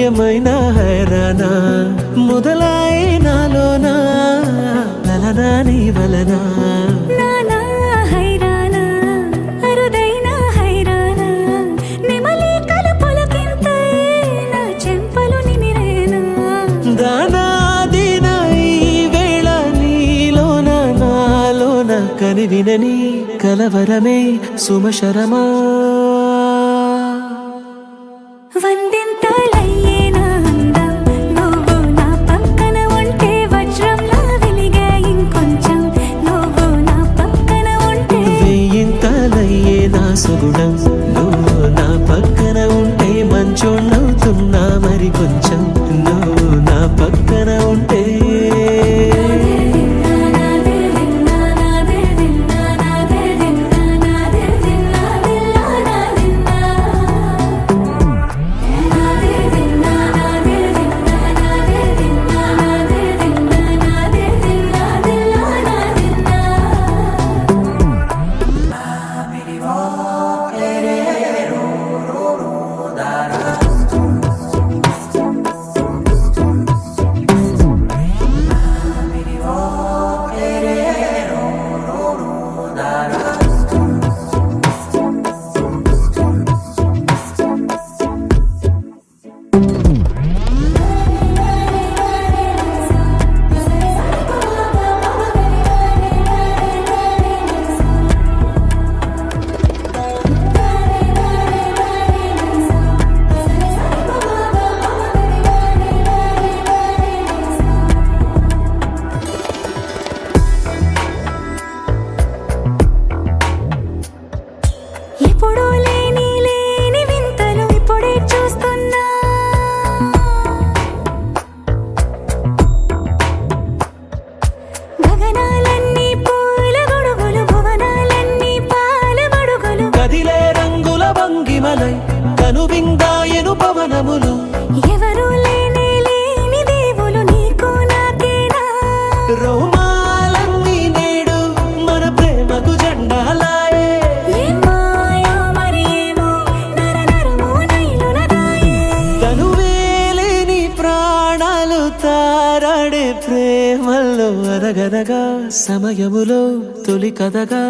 ఏమైనా హైరానా మొదలై నాలోనా లలనా నీ వలనా నానా హైరానా అరుదైన హైరానా నెమలి కలుపులకింతై నా చెంపలు నిమిరేనా దానాదిన ఈ వేళ నీలోన నాలోన కనివినని కలవరమే సుమశరమా వందింతలయ్యేనా అందం నువ్వు నా పక్కన ఉంటే వజ్రంలా వెలిగే ఇంకొంచెం నువ్వు నా పక్కన ఉంటే వెయ్యింతలయ్యే నా సుగుణం నువ్వు నా పక్కన ఉంటే మంచోణ్ణవుతున్నా మరి కొంచెం నువ్వు నా పక్కన ఉంటే ఎప్పుడూ లేని వింతలు ఇప్పుడే చూస్తున్నా గగనాలన్నీ పూల గొడుగులు భువనాలన్నీ పాల మడుగులు కదిలే రంగుల భంగిమలై కనువిందాయను పవనములు ఎవరూ లేని దేవులు నీకు నాకేనా రోమాలన్నీ నేడు మన ప్రేమకు జెండాలాయే ఏం మాయో మరి ఏమో నరనరమో నైలున దాయే తనువేలేని ప్రాణాలు తారాడే ప్రేమల్లో అరగరగా సమయములో తొలి కథగా